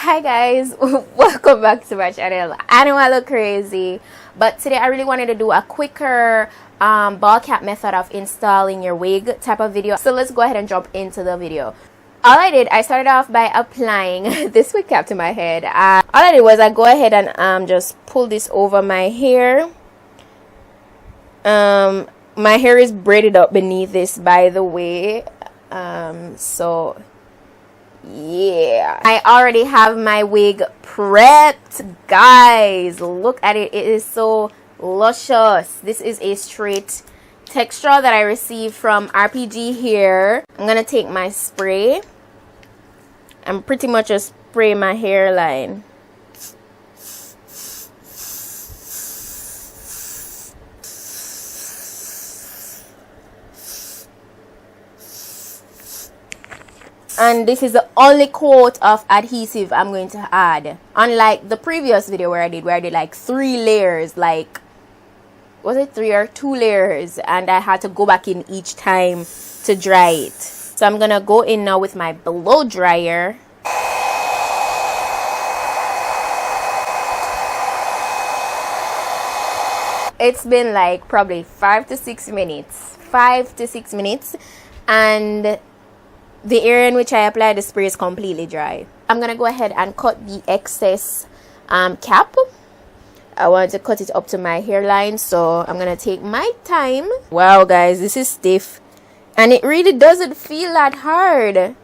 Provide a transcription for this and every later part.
Hi guys, welcome back to my channel. I know I look crazy, but today I really wanted to do a quicker ball cap method of installing your wig type of video. So let's go ahead and jump into the video. All I did, I started off by applying this wig cap to my head. All I did was I go ahead and just pull this over my hair. My hair is braided up beneath this, by the way. So yeah, I already have my wig prepped, guys. Look at it. It is so luscious. This is a straight texture that I received from RPGHair. I'm gonna take my spray and pretty much just spray my hairline. And this is the only coat of adhesive I'm going to add. Unlike the previous video where I did like 3 layers, like, was it 3 or 2 layers? And I had to go back in each time to dry it. So I'm gonna go in now with my blow dryer. It's been like probably 5 to 6 minutes. 5 to 6 minutes. And the area in which I apply the spray is completely dry. I'm gonna go ahead and cut the excess cap. I want to cut it up to my hairline, so I'm gonna take my time. Wow guys, this is stiff, and it really doesn't feel that hard.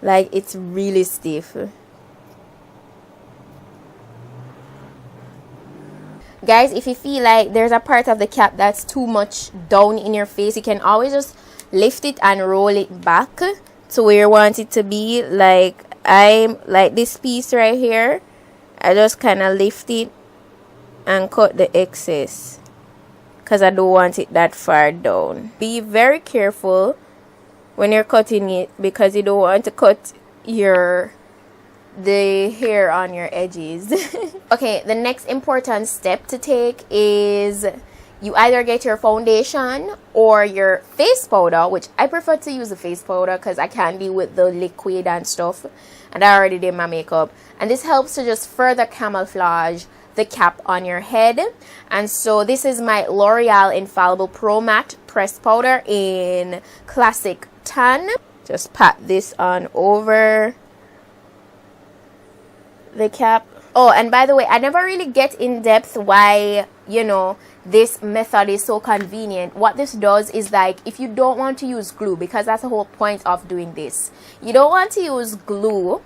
Like, it's really stiff. Guys, if you feel like there's a part of the cap that's too much down in your face, you can always just lift it and roll it back to where you want it to be. Like, I'm like this piece right here, I just kind of lift it and cut the excess because I don't want it that far down. Be very careful when you're cutting it because you don't want to cut the hair on your edges. Okay, the next important step to take is you either get your foundation or your face powder, which I prefer to use the face powder because I can't deal with the liquid and stuff, and I already did my makeup. And this helps to just further camouflage the cap on your head. And so this is my L'Oreal Infallible Pro Matte Pressed Powder in Classic Tan. Just pat this on over the cap. Oh, and by the way, I never really get in depth why, you know, this method is so convenient. What this does is, like, if you don't want to use glue, because that's the whole point of doing this, you don't want to use glue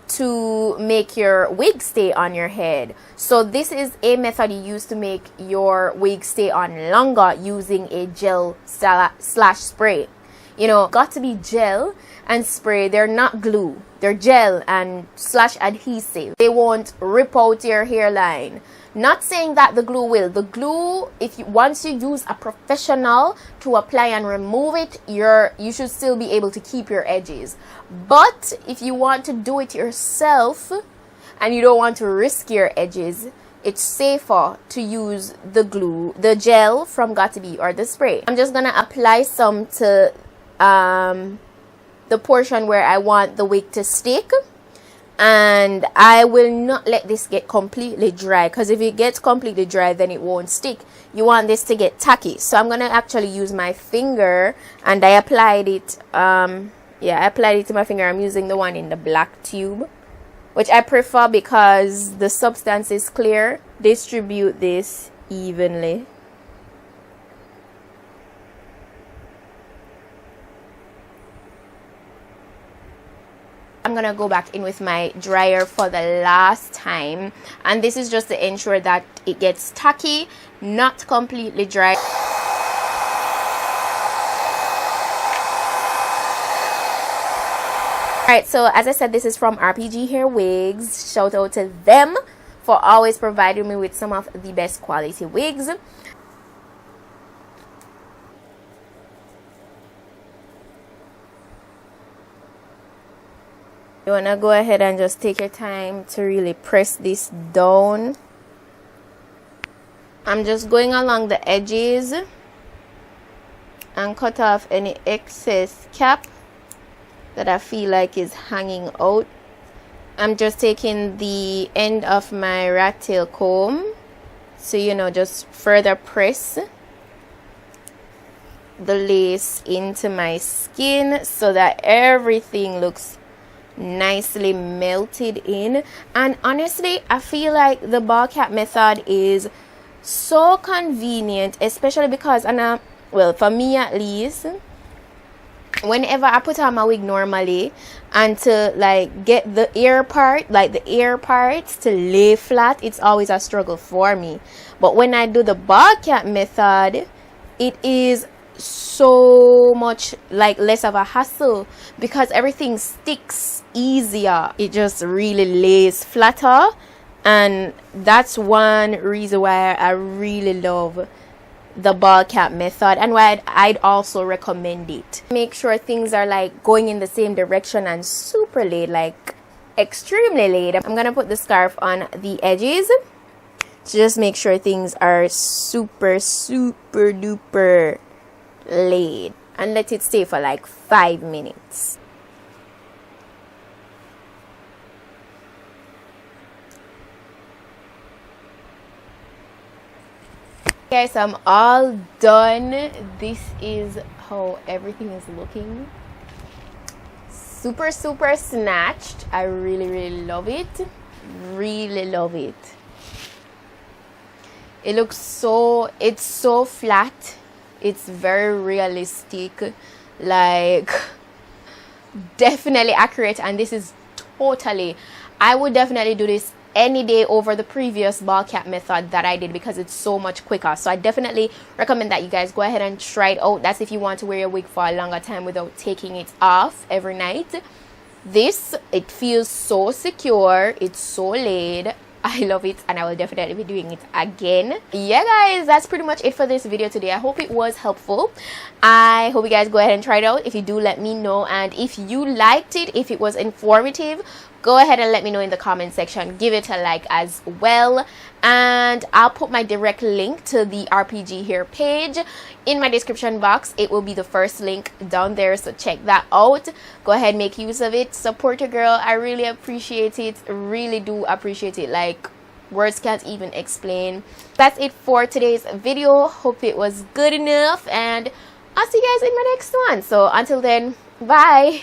to make your wig stay on your head. So this is a method you use to make your wig stay on longer using a gel slash spray. You know, got to be gel and spray. They're not glue, they're gel and slash adhesive. They won't rip out your hairline. Not saying that the glue will. The glue, once you use a professional to apply and remove it, you should still be able to keep your edges. But if you want to do it yourself and you don't want to risk your edges, it's safer to use the glue, the gel from got2b, or the spray. I'm just gonna apply some to the portion where I want the wig to stick, and I will not let this get completely dry, because if it gets completely dry then it won't stick. You want this to get tacky. So I'm gonna actually use my finger, and I applied it I applied it to my finger. I'm using the one in the black tube, which I prefer because the substance is clear. Distribute this evenly. I'm gonna go back in with my dryer for the last time, and this is just to ensure that it gets tacky, not completely dry. Alright, so as I said, this is from RPGHair Wigs. Shout out to them for always providing me with some of the best quality wigs. You want to go ahead and just take your time to really press this down. I'm just going along the edges and cut off any excess cap that I feel like is hanging out. I'm just taking the end of my rat tail comb to, you know, just further press the lace into my skin so that everything looks nicely melted in. And honestly, I feel like the ball cap method is so convenient, especially because, and well, for me at least, whenever I put on my wig normally, and to like get the ear part, like the ear parts to lay flat, it's always a struggle for me. But when I do the ball cap method, it is so much like less of a hassle because everything sticks easier. It just really lays flatter, and that's one reason why I really love the ball cap method and why I'd also recommend it. Make sure things are like going in the same direction and super laid, like extremely laid. I'm gonna put the scarf on the edges to just make sure things are super duper laid, and let it stay for like 5 minutes. Okay, so I'm all done. This is how everything is looking. Super snatched. I really love it. Really love it. It looks so, it's so flat. It's very realistic, like definitely accurate. And this is totally, I would definitely do this any day over the previous ball cap method that I did because it's so much quicker. So I definitely recommend that you guys go ahead and try it out. That's if you want to wear your wig for a longer time without taking it off every night. This, it feels so secure, it's so laid. I love it, and I will definitely be doing it again. Yeah guys, that's pretty much it for this video today. I hope it was helpful. I hope you guys go ahead and try it out. If you do, let me know. And if you liked it, if it was informative, go ahead and let me know in the comment section. Give it a like as well, and I'll put my direct link to the RPGHair page in my description box. It will be the first link down there, so check that out. Go ahead, make use of it, support your girl. I really appreciate it, really do appreciate it, like words can't even explain. That's it for today's video. Hope it was good enough, and I'll see you guys in my next one. So until then, bye.